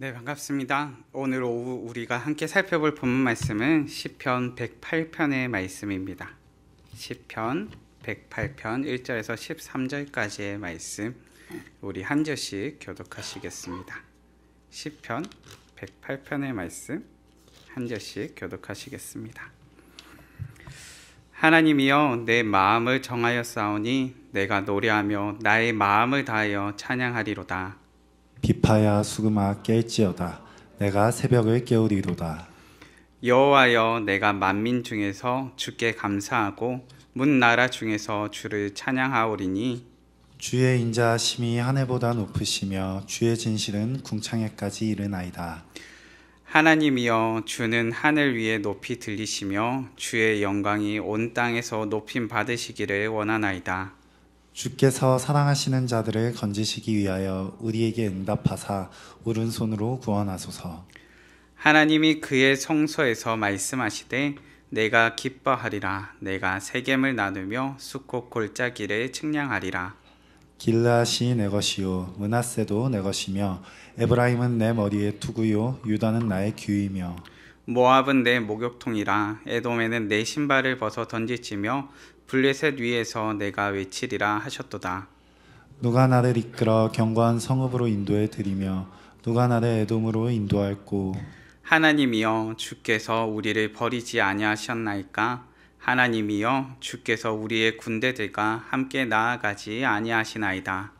네, 반갑습니다. 오늘 오후 우리가 함께 살펴볼 본문 말씀은 시편 108편의 말씀입니다. 시편 108편 1절에서 13절까지의 말씀 우리 한 절씩 교독하시겠습니다. 시편 108편의 말씀 한 절씩 교독하시겠습니다. 하나님이여, 내 마음을 정하였사오니 내가 노래하며 나의 마음을 다하여 찬양하리로다. 비파야 수금아 깰지어다. 내가 새벽을 깨우리로다. 여호와여, 내가 만민 중에서 주께 감사하고 문 나라 중에서 주를 찬양하오리니 주의 인자하심이 하늘보다 높으시며 주의 진실은 궁창에까지 이르나이다. 하나님이여, 주는 하늘 위에 높이 들리시며 주의 영광이 온 땅에서 높임 받으시기를 원하나이다. 주께서 사랑하시는 자들을 건지시기 위하여 우리에게 응답하사 오른손으로 구원하소서. 하나님이 그의 성소에서 말씀하시되 내가 기뻐하리라. 내가 세겜을 나누며 숫꽃 골짜기를 측량하리라. 길르앗이 내 것이요 므낫세도 내 것이며 에브라임은 내 머리의 투구요 유다는 나의 규이며 모압은 내 목욕통이라. 에돔에는 내 신발을 벗어 던지치며 블레셋 위에서 내가 외치리라 하셨도다. 누가 나를 이끌어 견고한 성읍으로 인도해 드리며 누가 나를 에돔으로 인도할꼬. 하나님이여, 주께서 우리를 버리지 아니하셨나이까? 하나님이여, 주께서 우리의 군대들과 함께 나아가지 아니하시나이다.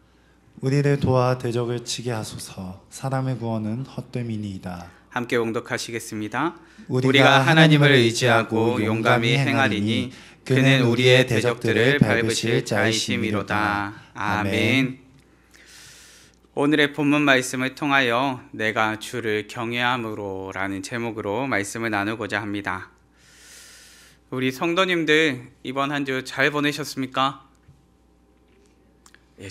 우리를 도와 대적을 치게 하소서. 사람의 구원은 헛됨이니이다. 함께 봉독하시겠습니다. 우리가 하나님을 의지하고 용감히 행하리니 그는 우리의 대적들을 밟으실 자이심이로다. 아멘. 오늘의 본문 말씀을 통하여 내가 주를 경외함으로 라는 제목으로 말씀을 나누고자 합니다. 우리 성도님들 이번 한 주 잘 보내셨습니까?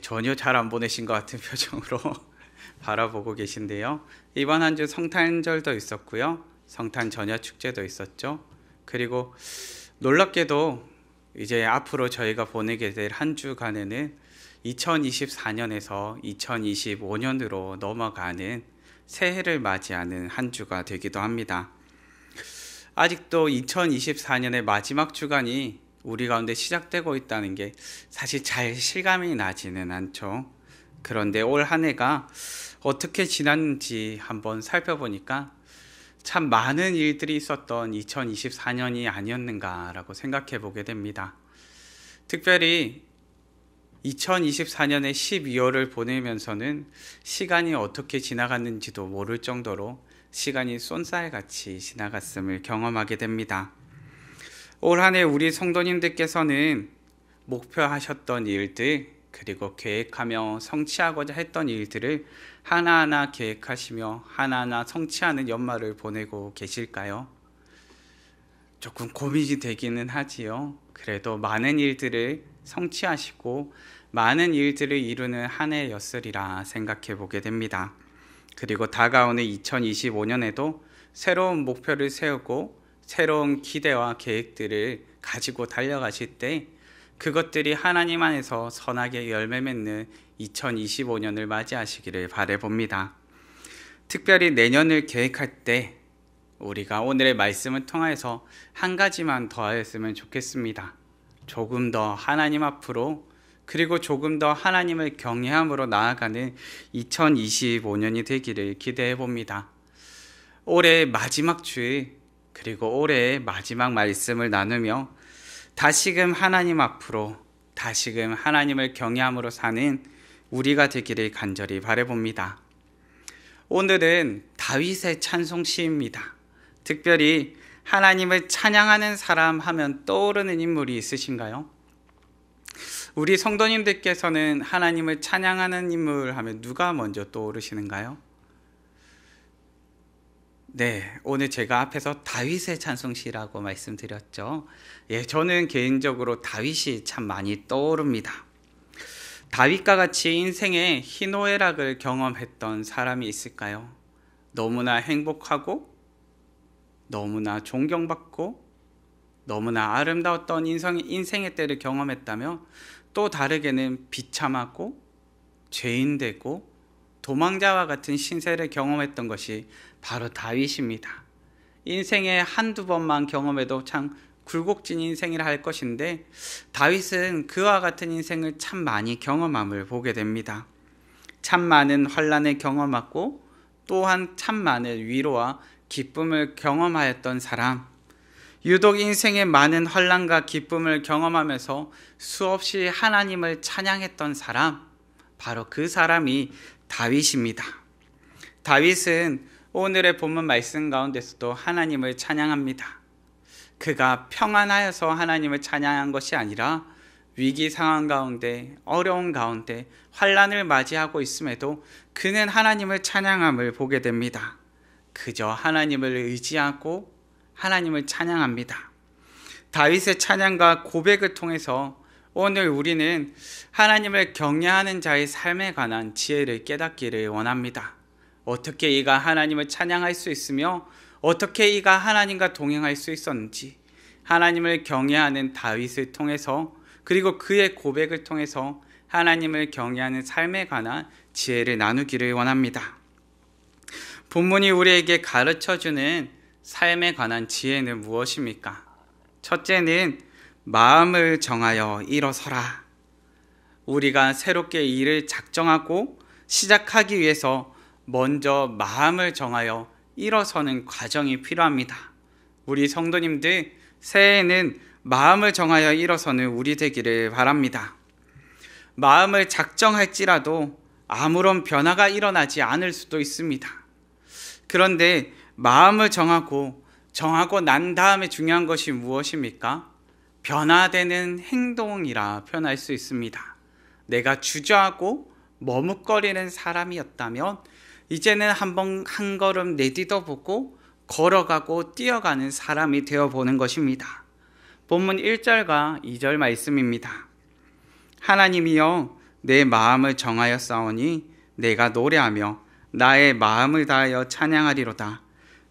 전혀 잘 안 보내신 것 같은 표정으로 바라보고 계신데요. 이번 한 주 성탄절도 있었고요. 성탄 전야 축제도 있었죠. 그리고 놀랍게도 이제 앞으로 저희가 보내게 될 한 주간에는 2024년에서 2025년으로 넘어가는 새해를 맞이하는 한 주가 되기도 합니다. 아직도 2024년의 마지막 주간이 우리 가운데 시작되고 있다는 게 사실 잘 실감이 나지는 않죠. 그런데 올 한 해가 어떻게 지났는지 한번 살펴보니까 참 많은 일들이 있었던 2024년이 아니었는가라고 생각해 보게 됩니다. 특별히 2024년의 12월을 보내면서는 시간이 어떻게 지나갔는지도 모를 정도로 시간이 쏜살같이 지나갔음을 경험하게 됩니다. 올 한 해 우리 성도님들께서는 목표하셨던 일들, 그리고 계획하며 성취하고자 했던 일들을 하나하나 계획하시며 하나하나 성취하는 연말을 보내고 계실까요? 조금 고민이 되기는 하지요. 그래도 많은 일들을 성취하시고 많은 일들을 이루는 한 해였으리라 생각해 보게 됩니다. 그리고 다가오는 2025년에도 새로운 목표를 세우고 새로운 기대와 계획들을 가지고 달려가실 때 그것들이 하나님 안에서 선하게 열매 맺는 2025년을 맞이하시기를 바라봅니다. 특별히 내년을 계획할 때 우리가 오늘의 말씀을 통해서 한 가지만 더 하였으면 좋겠습니다. 조금 더 하나님 앞으로, 그리고 조금 더 하나님을 경외함으로 나아가는 2025년이 되기를 기대해 봅니다. 올해의 마지막 주일, 그리고 올해의 마지막 말씀을 나누며 다시금 하나님 앞으로, 다시금 하나님을 경외함으로 사는 우리가 되기를 간절히 바라봅니다. 오늘은 다윗의 찬송 시입니다. 특별히 하나님을 찬양하는 사람 하면 떠오르는 인물이 있으신가요? 우리 성도님들께서는 하나님을 찬양하는 인물 하면 누가 먼저 떠오르시는가요? 네, 오늘 제가 앞에서 다윗의 찬송시라고 말씀드렸죠. 저는 개인적으로 다윗이 참 많이 떠오릅니다. 다윗과 같이 인생의 희노애락을 경험했던 사람이 있을까요? 너무나 행복하고 너무나 존경받고 너무나 아름다웠던 인생의 때를 경험했다며 또 다르게는 비참하고 죄인되고 도망자와 같은 신세를 경험했던 것이 바로 다윗입니다. 인생에 한두 번만 경험해도 참 굴곡진 인생이라 할 것인데 다윗은 그와 같은 인생을 참 많이 경험함을 보게 됩니다. 참 많은 환난을 경험하고 또한 참 많은 위로와 기쁨을 경험하였던 사람, 유독 인생의 많은 환난과 기쁨을 경험하면서 수없이 하나님을 찬양했던 사람, 바로 그 사람이 다윗입니다. 다윗은 오늘의 본문 말씀 가운데서도 하나님을 찬양합니다. 그가 평안하여서 하나님을 찬양한 것이 아니라 위기 상황 가운데, 어려운 가운데 환난을 맞이하고 있음에도 그는 하나님을 찬양함을 보게 됩니다. 그저 하나님을 의지하고 하나님을 찬양합니다. 다윗의 찬양과 고백을 통해서 오늘 우리는 하나님을 경외하는 자의 삶에 관한 지혜를 깨닫기를 원합니다. 어떻게 이가 하나님을 찬양할 수 있으며 어떻게 이가 하나님과 동행할 수 있었는지, 하나님을 경외하는 다윗을 통해서 그리고 그의 고백을 통해서 하나님을 경외하는 삶에 관한 지혜를 나누기를 원합니다. 본문이 우리에게 가르쳐주는 삶에 관한 지혜는 무엇입니까? 첫째는 마음을 정하여 일어서라. 우리가 새롭게 일을 작정하고 시작하기 위해서 먼저 마음을 정하여 일어서는 과정이 필요합니다. 우리 성도님들, 새해에는 마음을 정하여 일어서는 우리 되기를 바랍니다. 마음을 작정할지라도 아무런 변화가 일어나지 않을 수도 있습니다. 그런데 마음을 정하고 난 다음에 중요한 것이 무엇입니까? 변화되는 행동이라 표현할 수 있습니다. 내가 주저하고 머뭇거리는 사람이었다면 이제는 한 걸음 내딛어 보고 걸어가고 뛰어가는 사람이 되어보는 것입니다. 본문 1절과 2절 말씀입니다. 하나님이여 내 마음을 정하였사오니 내가 노래하며 나의 마음을 다하여 찬양하리로다.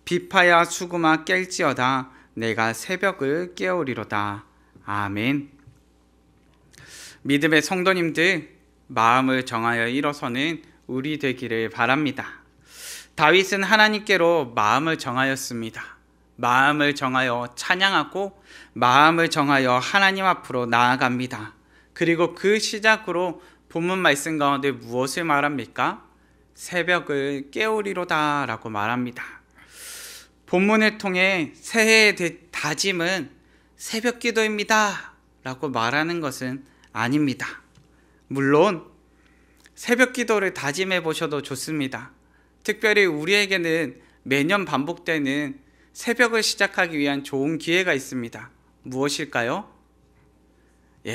비파야 수금아 깰지어다. 내가 새벽을 깨우리로다. 아멘. 믿음의 성도님들, 마음을 정하여 일어서는 우리 되기를 바랍니다. 다윗은 하나님께로 마음을 정하였습니다. 마음을 정하여 찬양하고 마음을 정하여 하나님 앞으로 나아갑니다. 그리고 그 시작으로 본문 말씀 가운데 무엇을 말합니까? 새벽을 깨우리로다 라고 말합니다. 본문을 통해 새해의 다짐은 새벽 기도입니다 라고 말하는 것은 아닙니다. 물론 새벽 기도를 다짐해 보셔도 좋습니다. 특별히 우리에게는 매년 반복되는 새벽을 시작하기 위한 좋은 기회가 있습니다. 무엇일까요?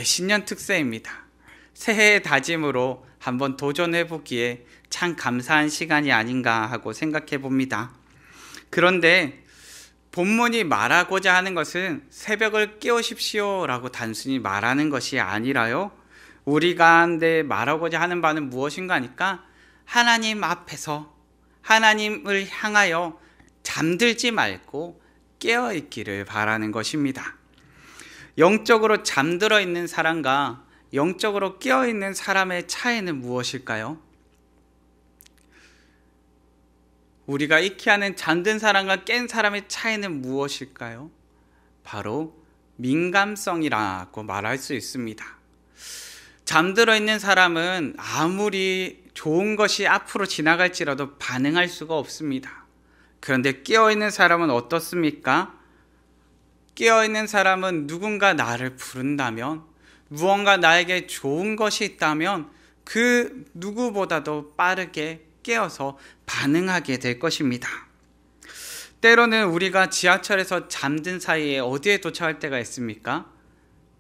신년 특세입니다. 새해의 다짐으로 한번 도전해 보기에 참 감사한 시간이 아닌가 하고 생각해 봅니다. 그런데 본문이 말하고자 하는 것은 새벽을 깨우십시오 라고 단순히 말하는 것이 아니라요, 우리가 한데 말하고자 하는 바는 무엇인가 하니까 하나님 앞에서 하나님을 향하여 잠들지 말고 깨어있기를 바라는 것입니다. 영적으로 잠들어 있는 사람과 영적으로 깨어있는 사람의 차이는 무엇일까요? 우리가 익히 아는 잠든 사람과 깬 사람의 차이는 무엇일까요? 바로 민감성이라고 말할 수 있습니다. 잠들어 있는 사람은 아무리 좋은 것이 앞으로 지나갈지라도 반응할 수가 없습니다. 그런데 깨어있는 사람은 어떻습니까? 깨어있는 사람은 누군가 나를 부른다면, 무언가 나에게 좋은 것이 있다면 그 누구보다도 빠르게 깨어서 반응하게 될 것입니다. 때로는 우리가 지하철에서 잠든 사이에 어디에 도착할 때가 있습니까?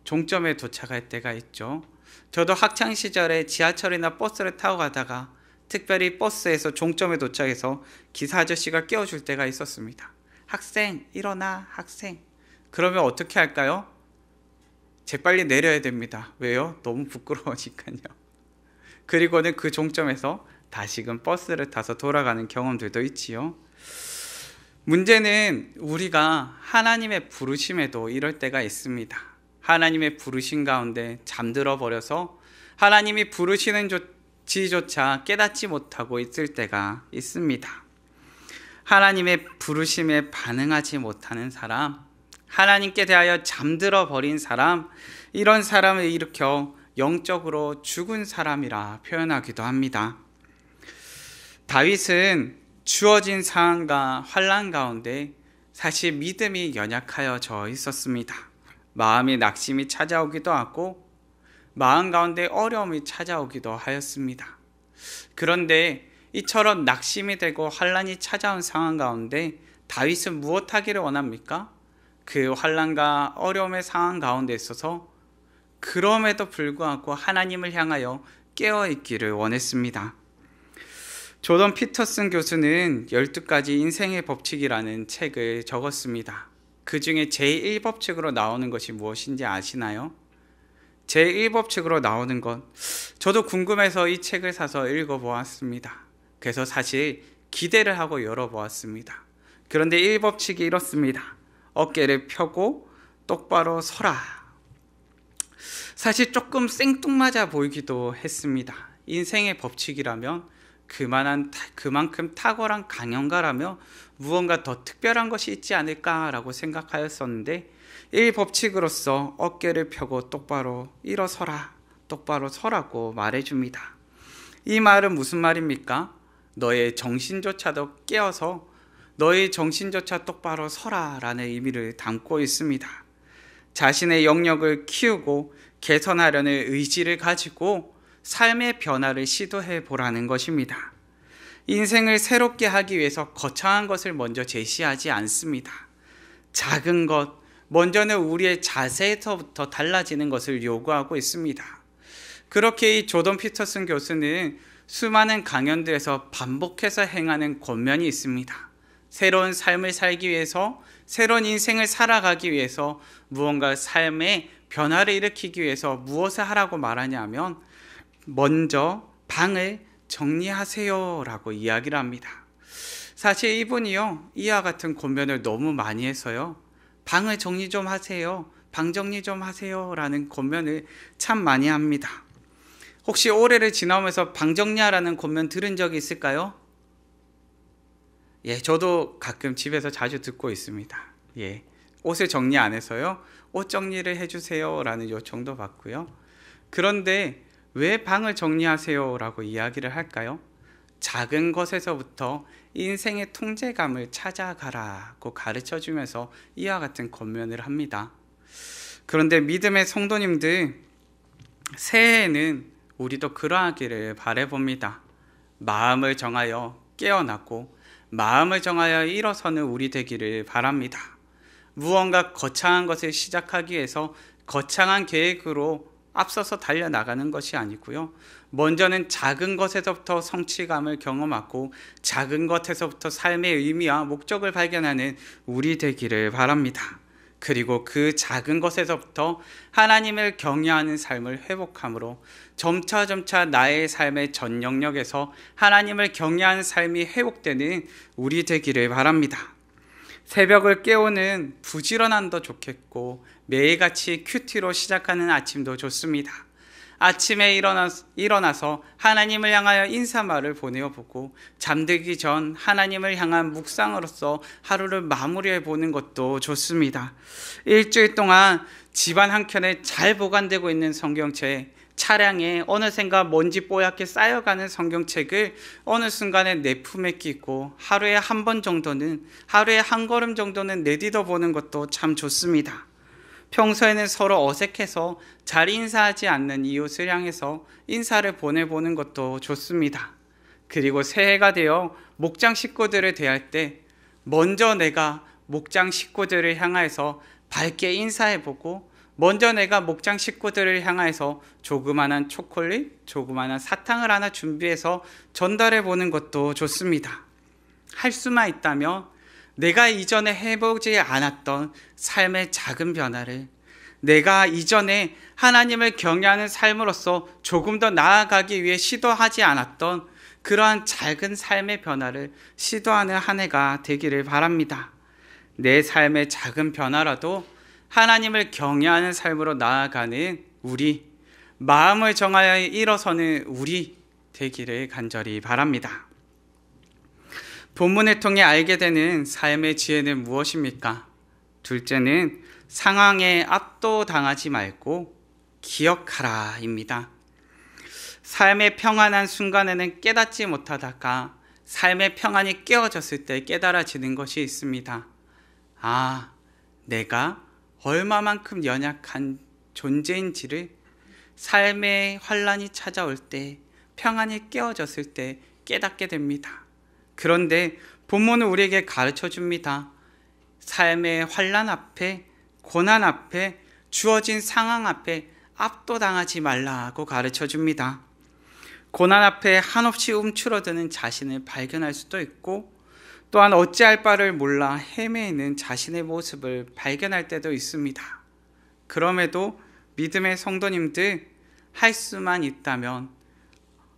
종점에 도착할 때가 있죠. 저도 학창시절에 지하철이나 버스를 타고 가다가 특별히 버스에서 종점에 도착해서 기사 아저씨가 깨워줄 때가 있었습니다. 학생 일어나, 학생. 그러면 어떻게 할까요? 재빨리 내려야 됩니다. 왜요? 너무 부끄러우니까요. 그리고는 그 종점에서 다시금 버스를 타서 돌아가는 경험들도 있지요. 문제는 우리가 하나님의 부르심에도 이럴 때가 있습니다. 하나님의 부르심 가운데 잠들어 버려서 하나님이 부르시는 지조차 깨닫지 못하고 있을 때가 있습니다. 하나님의 부르심에 반응하지 못하는 사람, 하나님께 대하여 잠들어 버린 사람, 이런 사람을 일으켜 영적으로 죽은 사람이라 표현하기도 합니다. 다윗은 주어진 상황과 환난 가운데 사실 믿음이 연약하여져 있었습니다. 마음의 낙심이 찾아오기도 하고 마음 가운데 어려움이 찾아오기도 하였습니다. 그런데 이처럼 낙심이 되고 환난이 찾아온 상황 가운데 다윗은 무엇하기를 원합니까? 그 환난과 어려움의 상황 가운데 있어서 그럼에도 불구하고 하나님을 향하여 깨어있기를 원했습니다. 조던 피터슨 교수는 12가지 인생의 법칙이라는 책을 적었습니다. 그 중에 제1법칙으로 나오는 것이 무엇인지 아시나요? 제1법칙으로 나오는 것, 저도 궁금해서 이 책을 사서 읽어보았습니다. 그래서 사실 기대를 하고 열어보았습니다. 그런데 1법칙이 이렇습니다. 어깨를 펴고 똑바로 서라. 사실 조금 생뚱맞아 보이기도 했습니다. 인생의 법칙이라면 그만큼 탁월한 강연가라며 무언가 더 특별한 것이 있지 않을까라고 생각하였었는데, 이 법칙으로서 어깨를 펴고 똑바로 일어서라, 똑바로 서라고 말해줍니다. 이 말은 무슨 말입니까? 너의 정신조차도 깨어서 너의 정신조차 똑바로 서라 라는 의미를 담고 있습니다. 자신의 영역을 키우고 개선하려는 의지를 가지고 삶의 변화를 시도해 보라는 것입니다. 인생을 새롭게 하기 위해서 거창한 것을 먼저 제시하지 않습니다. 작은 것, 먼저는 우리의 자세에서부터 달라지는 것을 요구하고 있습니다. 그렇게 이 조던 피터슨 교수는 수많은 강연들에서 반복해서 행하는 권면이 있습니다. 새로운 삶을 살기 위해서, 새로운 인생을 살아가기 위해서, 무언가 삶의 변화를 일으키기 위해서 무엇을 하라고 말하냐면 먼저 방을 정리하세요 라고 이야기를 합니다. 사실 이분이요, 이와 같은 권면을 너무 많이 해서요, 방을 정리 좀 하세요, 방 정리 좀 하세요 라는 권면을 참 많이 합니다. 혹시 올해를 지나오면서 방 정리하라는 권면 들은 적이 있을까요? 예, 저도 가끔 집에서 자주 듣고 있습니다. 예, 옷을 정리 안 해서요, 옷 정리를 해주세요 라는 요청도 받고요. 그런데 왜 방을 정리하세요 라고 이야기를 할까요? 작은 것에서부터 인생의 통제감을 찾아가라고 가르쳐주면서 이와 같은 권면을 합니다. 그런데 믿음의 성도님들, 새해에는 우리도 그러하기를 바라봅니다. 마음을 정하여 깨어나고 마음을 정하여 일어서는 우리 되기를 바랍니다. 무언가 거창한 것을 시작하기 위해서 거창한 계획으로 앞서서 달려나가는 것이 아니고요. 먼저는 작은 것에서부터 성취감을 경험하고 작은 것에서부터 삶의 의미와 목적을 발견하는 우리 되기를 바랍니다. 그리고 그 작은 것에서부터 하나님을 경외하는 삶을 회복함으로 점차 나의 삶의 전 영역에서 하나님을 경외하는 삶이 회복되는 우리 되기를 바랍니다. 새벽을 깨우는 부지런함도 좋겠고 매일같이 큐티로 시작하는 아침도 좋습니다. 아침에 일어나서 하나님을 향하여 인사말을 보내어보고 잠들기 전 하나님을 향한 묵상으로서 하루를 마무리해 보는 것도 좋습니다. 일주일 동안 집안 한켠에 잘 보관되고 있는 성경책, 차량에 어느샌가 먼지 뽀얗게 쌓여가는 성경책을 어느 순간에 내 품에 끼고 하루에 한 번 정도는, 하루에 한 걸음 정도는 내딛어 보는 것도 참 좋습니다. 평소에는 서로 어색해서 잘 인사하지 않는 이웃을 향해서 인사를 보내보는 것도 좋습니다. 그리고 새해가 되어 목장 식구들을 대할 때 먼저 내가 목장 식구들을 향해서 밝게 인사해보고, 먼저 내가 목장 식구들을 향해서 조그마한 초콜릿, 조그마한 사탕을 하나 준비해서 전달해보는 것도 좋습니다. 할 수만 있다면 내가 이전에 해보지 않았던 삶의 작은 변화를, 내가 이전에 하나님을 경외하는 삶으로서 조금 더 나아가기 위해 시도하지 않았던 그러한 작은 삶의 변화를 시도하는 한 해가 되기를 바랍니다. 내 삶의 작은 변화라도 하나님을 경외하는 삶으로 나아가는 우리, 마음을 정하여 일어서는 우리, 되기를 간절히 바랍니다. 본문을 통해 알게 되는 삶의 지혜는 무엇입니까? 둘째는 상황에 압도당하지 말고 기억하라입니다. 삶의 평안한 순간에는 깨닫지 못하다가 삶의 평안이 깨어졌을 때 깨달아지는 것이 있습니다. 아, 내가 얼마만큼 연약한 존재인지를 삶의 환란이 찾아올 때, 평안이 깨어졌을 때 깨닫게 됩니다. 그런데 본문은 우리에게 가르쳐 줍니다. 삶의 환란 앞에, 고난 앞에, 주어진 상황 앞에 압도당하지 말라고 가르쳐 줍니다. 고난 앞에 한없이 움츠러드는 자신을 발견할 수도 있고, 또한 어찌할 바를 몰라 헤매이는 자신의 모습을 발견할 때도 있습니다. 그럼에도 믿음의 성도님들, 할 수만 있다면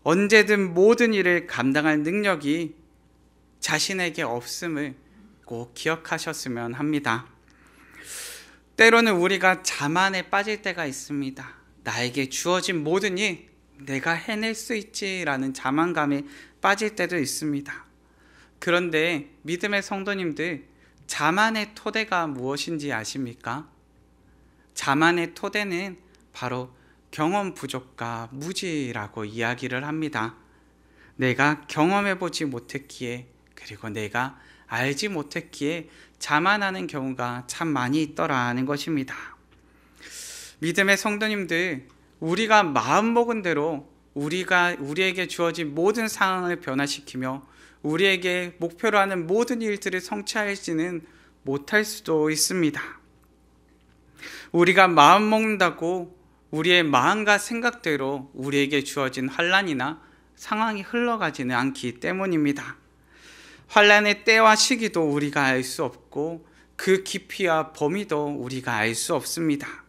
언제든 모든 일을 감당할 능력이 자신에게 없음을 꼭 기억하셨으면 합니다. 때로는 우리가 자만에 빠질 때가 있습니다. 나에게 주어진 모든 일 내가 해낼 수 있지라는 자만감에 빠질 때도 있습니다. 그런데 믿음의 성도님들, 자만의 토대가 무엇인지 아십니까? 자만의 토대는 바로 경험 부족과 무지라고 이야기를 합니다. 내가 경험해보지 못했기에, 그리고 내가 알지 못했기에 자만하는 경우가 참 많이 있더라는 것입니다. 믿음의 성도님들, 우리가 마음먹은 대로 우리에게 주어진 모든 상황을 변화시키며 우리에게 목표로 하는 모든 일들을 성취하지는 못할 수도 있습니다. 우리가 마음먹는다고 우리의 마음과 생각대로 우리에게 주어진 환란이나 상황이 흘러가지는 않기 때문입니다. 환란의 때와 시기도 우리가 알 수 없고 그 깊이와 범위도 우리가 알 수 없습니다.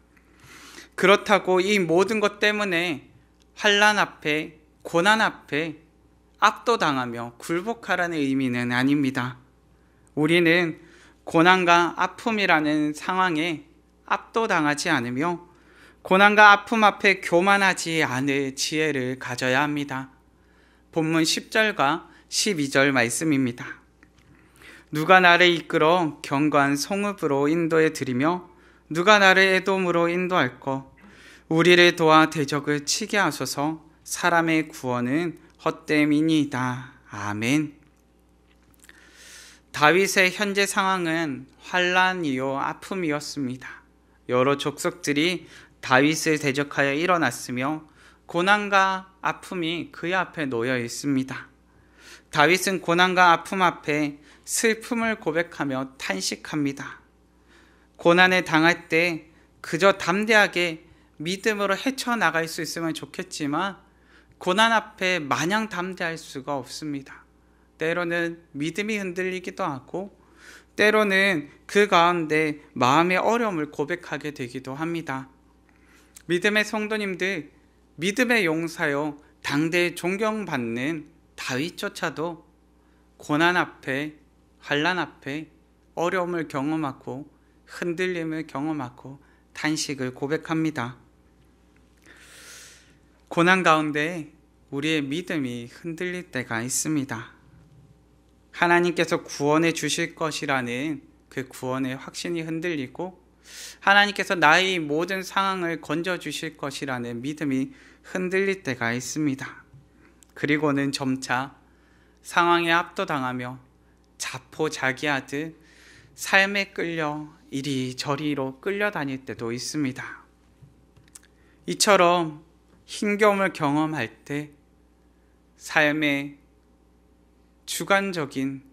그렇다고 이 모든 것 때문에 환란 앞에, 고난 앞에 압도당하며 굴복하라는 의미는 아닙니다. 우리는 고난과 아픔이라는 상황에 압도당하지 않으며 고난과 아픔 앞에 교만하지 않을 지혜를 가져야 합니다. 본문 10절과 12절 말씀입니다. 누가 나를 이끌어 견고한 성읍으로 인도해 드리며 누가 나를 에돔으로 인도할꼬. 우리를 도와 대적을 치게 하소서. 사람의 구원은 헛됨이니이다. 아멘. 다윗의 현재 상황은 환란이요 아픔이었습니다. 여러 족속들이 다윗을 대적하여 일어났으며 고난과 아픔이 그의 앞에 놓여 있습니다. 다윗은 고난과 아픔 앞에 슬픔을 고백하며 탄식합니다. 고난에 당할 때 그저 담대하게 믿음으로 헤쳐나갈 수 있으면 좋겠지만 고난 앞에 마냥 담대할 수가 없습니다. 때로는 믿음이 흔들리기도 하고 때로는 그 가운데 마음의 어려움을 고백하게 되기도 합니다. 믿음의 성도님들, 믿음의 용사요 당대에 존경받는 다윗조차도 고난 앞에, 환난 앞에 어려움을 경험하고 흔들림을 경험하고 탄식을 고백합니다. 고난 가운데 우리의 믿음이 흔들릴 때가 있습니다. 하나님께서 구원해 주실 것이라는 그 구원의 확신이 흔들리고 하나님께서 나의 모든 상황을 건져 주실 것이라는 믿음이 흔들릴 때가 있습니다. 그리고는 점차 상황에 압도당하며 자포자기하듯 삶에 끌려 이리저리로 끌려다닐 때도 있습니다. 이처럼 힘겨움을 경험할 때 삶의 주관적인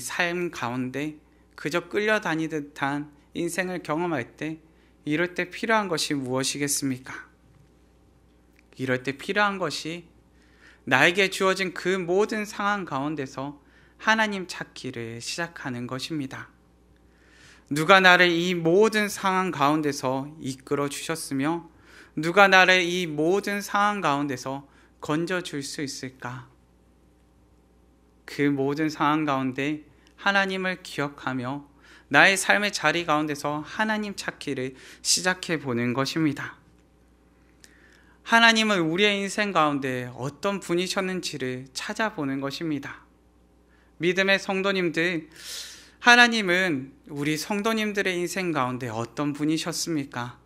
삶 가운데 그저 끌려다니듯 한 인생을 경험할 때 이럴 때 필요한 것이 무엇이겠습니까? 이럴 때 필요한 것이 나에게 주어진 그 모든 상황 가운데서 하나님 찾기를 시작하는 것입니다. 누가 나를 이 모든 상황 가운데서 이끌어 주셨으며 누가 나를 이 모든 상황 가운데서 건져줄 수 있을까? 그 모든 상황 가운데 하나님을 기억하며 나의 삶의 자리 가운데서 하나님 찾기를 시작해 보는 것입니다. 하나님은 우리의 인생 가운데 어떤 분이셨는지를 찾아보는 것입니다. 믿음의 성도님들, 하나님은 우리 성도님들의 인생 가운데 어떤 분이셨습니까?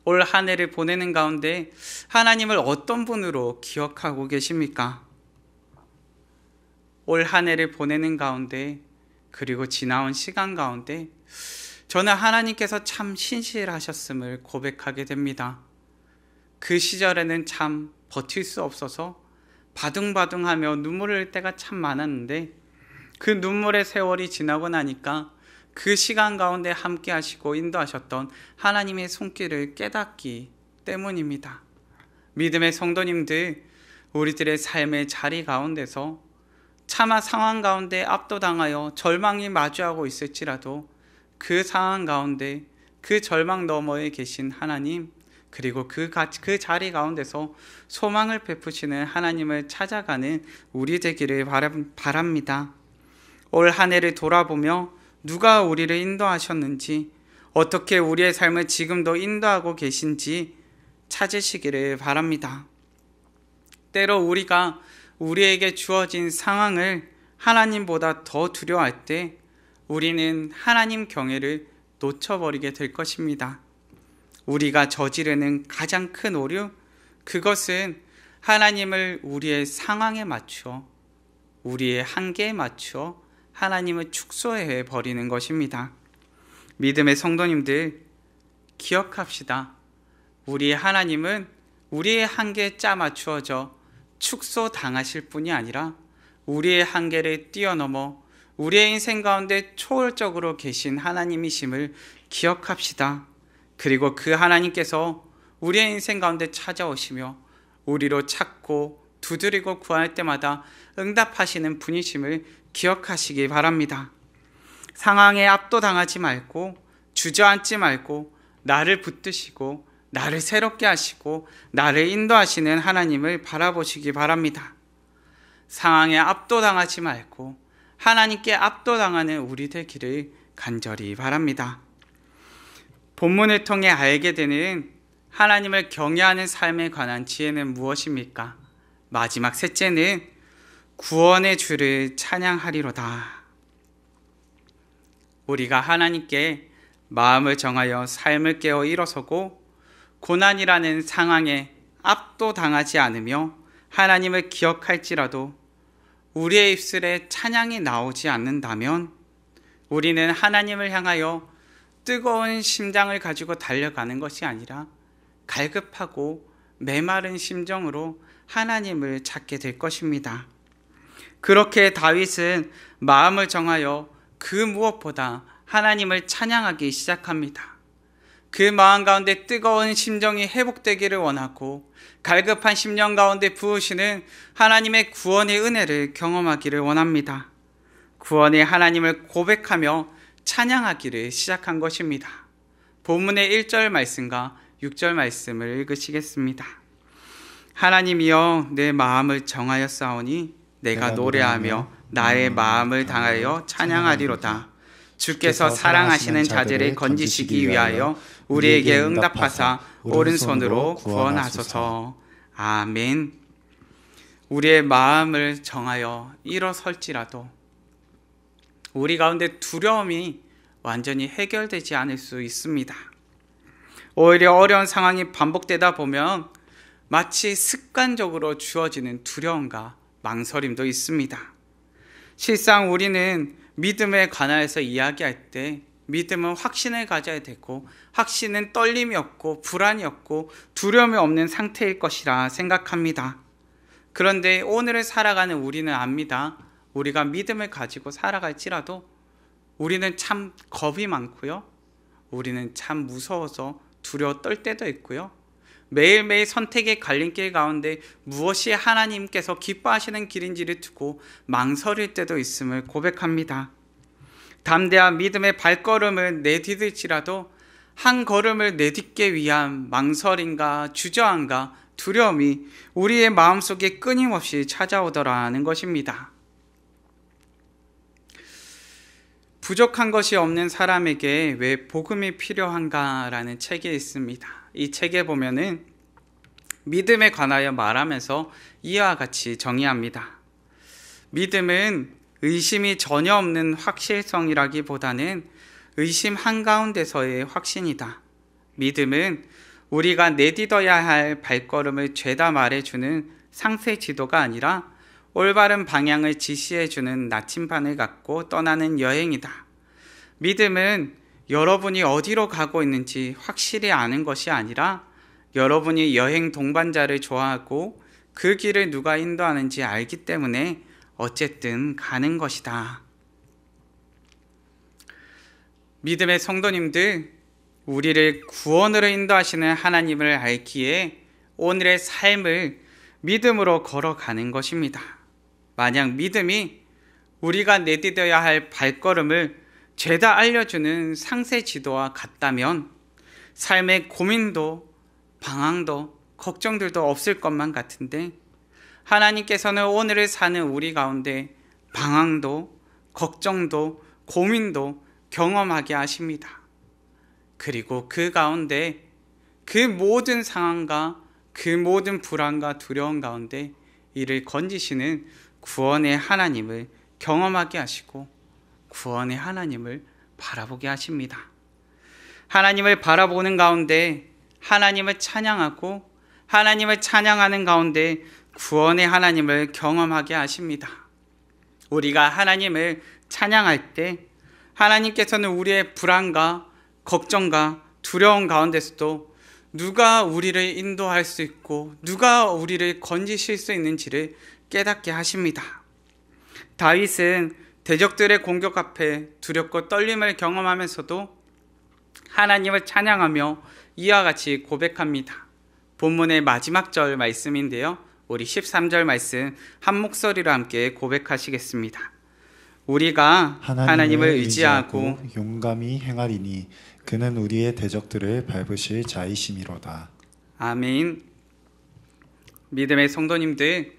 올 한 해를 보내는 가운데 하나님을 어떤 분으로 기억하고 계십니까? 올 한 해를 보내는 가운데, 그리고 지나온 시간 가운데 저는 하나님께서 참 신실하셨음을 고백하게 됩니다. 그 시절에는 참 버틸 수 없어서 바둥바둥하며 눈물을 흘릴 때가 참 많았는데, 그 눈물의 세월이 지나고 나니까 그 시간 가운데 함께 하시고 인도하셨던 하나님의 손길을 깨닫기 때문입니다. 믿음의 성도님들, 우리들의 삶의 자리 가운데서 차마 상황 가운데 압도당하여 절망이 마주하고 있을지라도 그 상황 가운데, 그 절망 너머에 계신 하나님, 그리고 그 자리 가운데서 소망을 베푸시는 하나님을 찾아가는 우리 되기를 바랍니다. 올 한 해를 돌아보며 누가 우리를 인도하셨는지, 어떻게 우리의 삶을 지금도 인도하고 계신지 찾으시기를 바랍니다. 때로 우리가 우리에게 주어진 상황을 하나님보다 더 두려워할 때 우리는 하나님 경외를 놓쳐버리게 될 것입니다. 우리가 저지르는 가장 큰 오류, 그것은 하나님을 우리의 상황에 맞추어, 우리의 한계에 맞추어 하나님을 축소해 버리는 것입니다. 믿음의 성도님들, 기억합시다. 우리의 하나님은 우리의 한계에 짜맞추어져 축소당하실 뿐이 아니라 우리의 한계를 뛰어넘어 우리의 인생 가운데 초월적으로 계신 하나님이심을 기억합시다. 그리고 그 하나님께서 우리의 인생 가운데 찾아오시며 우리로 찾고 두드리고 구할 때마다 응답하시는 분이심을 기억하시기 바랍니다. 상황에 압도당하지 말고 주저앉지 말고 나를 붙드시고 나를 새롭게 하시고 나를 인도하시는 하나님을 바라보시기 바랍니다. 상황에 압도당하지 말고 하나님께 압도당하는 우리 되기를 간절히 바랍니다. 본문을 통해 알게 되는 하나님을 경외하는 삶에 관한 지혜는 무엇입니까? 마지막 셋째는 구원의 주를 찬양하리로다. 우리가 하나님께 마음을 정하여 삶을 깨어 일어서고 고난이라는 상황에 압도당하지 않으며 하나님을 기억할지라도 우리의 입술에 찬양이 나오지 않는다면 우리는 하나님을 향하여 뜨거운 심장을 가지고 달려가는 것이 아니라 갈급하고 메마른 심정으로 하나님을 찾게 될 것입니다. 그렇게 다윗은 마음을 정하여 그 무엇보다 하나님을 찬양하기 시작합니다. 그 마음 가운데 뜨거운 심정이 회복되기를 원하고 갈급한 심령 가운데 부으시는 하나님의 구원의 은혜를 경험하기를 원합니다. 구원의 하나님을 고백하며 찬양하기를 시작한 것입니다. 본문의 1절 말씀과 6절 말씀을 읽으시겠습니다. 하나님이여 내 마음을 정하였사오니 내가 노래하며 나의 마음을 당하여 찬양하리로다. 주께서 사랑하시는 자들을 건지시기 위하여 우리에게 응답하사 오른손으로 구원하소서. 아멘. 우리의 마음을 정하여 일어설지라도 우리 가운데 두려움이 완전히 해결되지 않을 수 있습니다. 오히려 어려운 상황이 반복되다 보면 마치 습관적으로 주어지는 두려움과 망설임도 있습니다. 실상 우리는 믿음에 관하여서 이야기할 때 믿음은 확신을 가져야 되고 확신은 떨림이 없고 불안이 없고 두려움이 없는 상태일 것이라 생각합니다. 그런데 오늘을 살아가는 우리는 압니다. 우리가 믿음을 가지고 살아갈지라도 우리는 참 겁이 많고요. 우리는 참 무서워서 두려워 떨 때도 있고요. 매일매일 선택의 갈림길 가운데 무엇이 하나님께서 기뻐하시는 길인지를 두고 망설일 때도 있음을 고백합니다. 담대한 믿음의 발걸음을 내디딜지라도 한 걸음을 내딛기 위한 망설임과 주저함과 두려움이 우리의 마음속에 끊임없이 찾아오더라는 것입니다. 부족한 것이 없는 사람에게 왜 복음이 필요한가라는 책이 있습니다. 이 책에 보면은 믿음에 관하여 말하면서 이와 같이 정의합니다. 믿음은 의심이 전혀 없는 확실성이라기보다는 의심 한가운데서의 확신이다. 믿음은 우리가 내딛어야 할 발걸음을 죄다 말해주는 상세 지도가 아니라 올바른 방향을 지시해주는 나침반을 갖고 떠나는 여행이다. 믿음은 여러분이 어디로 가고 있는지 확실히 아는 것이 아니라 여러분이 여행 동반자를 좋아하고 그 길을 누가 인도하는지 알기 때문에 어쨌든 가는 것이다. 믿음의 성도님들, 우리를 구원으로 인도하시는 하나님을 알기에 오늘의 삶을 믿음으로 걸어가는 것입니다. 만약 믿음이 우리가 내딛어야 할 발걸음을 죄다 알려주는 상세 지도와 같다면 삶의 고민도 방황도 걱정들도 없을 것만 같은데, 하나님께서는 오늘을 사는 우리 가운데 방황도 걱정도 고민도 경험하게 하십니다. 그리고 그 가운데 그 모든 상황과 그 모든 불안과 두려움 가운데 이를 건지시는 구원의 하나님을 경험하게 하시고 구원의 하나님을 바라보게 하십니다. 하나님을 바라보는 가운데 하나님을 찬양하고 하나님을 찬양하는 가운데 구원의 하나님을 경험하게 하십니다. 우리가 하나님을 찬양할 때 하나님께서는 우리의 불안과 걱정과 두려움 가운데서도 누가 우리를 인도할 수 있고 누가 우리를 건지실 수 있는지를 깨닫게 하십니다. 다윗은 대적들의 공격 앞에 두렵고 떨림을 경험하면서도 하나님을 찬양하며 이와 같이 고백합니다. 본문의 마지막 절 말씀인데요, 우리 13절 말씀 한 목소리로 함께 고백하시겠습니다. 우리가 하나님을 의지하고 용감히 행하리니 그는 우리의 대적들을 밟으실 자이심이로다. 아멘. 믿음의 성도님들,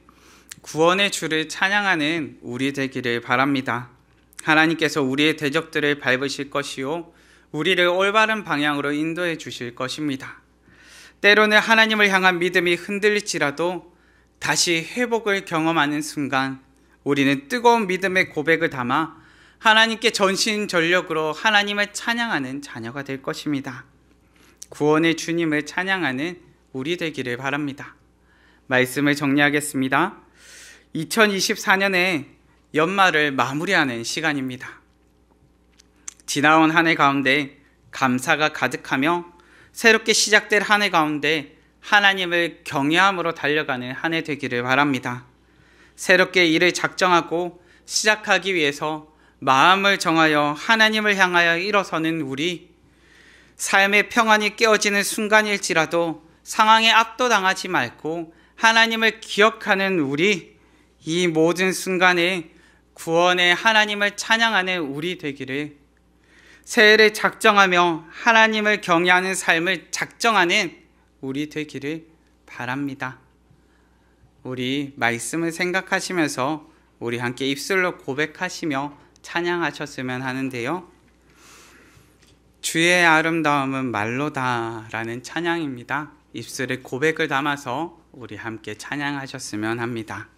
구원의 주를 찬양하는 우리 되기를 바랍니다. 하나님께서 우리의 대적들을 밟으실 것이요 우리를 올바른 방향으로 인도해 주실 것입니다. 때로는 하나님을 향한 믿음이 흔들릴지라도 다시 회복을 경험하는 순간 우리는 뜨거운 믿음의 고백을 담아 하나님께 전심전력으로 하나님을 찬양하는 자녀가 될 것입니다. 구원의 주님을 찬양하는 우리 되기를 바랍니다. 말씀을 정리하겠습니다. 2024년에 연말을 마무리하는 시간입니다. 지나온 한 해 가운데 감사가 가득하며 새롭게 시작될 한 해 가운데 하나님을 경외함으로 달려가는 한 해 되기를 바랍니다. 새롭게 일을 작정하고 시작하기 위해서 마음을 정하여 하나님을 향하여 일어서는 우리, 삶의 평안이 깨어지는 순간일지라도 상황에 압도당하지 말고 하나님을 기억하는 우리, 이 모든 순간에 구원의 하나님을 찬양하는 우리 되기를, 새해를 작정하며 하나님을 경외하는 삶을 작정하는 우리 되기를 바랍니다. 우리 말씀을 생각하시면서 우리 함께 입술로 고백하시며 찬양하셨으면 하는데요, 주의 아름다움은 말로다 라는 찬양입니다. 입술에 고백을 담아서 우리 함께 찬양하셨으면 합니다.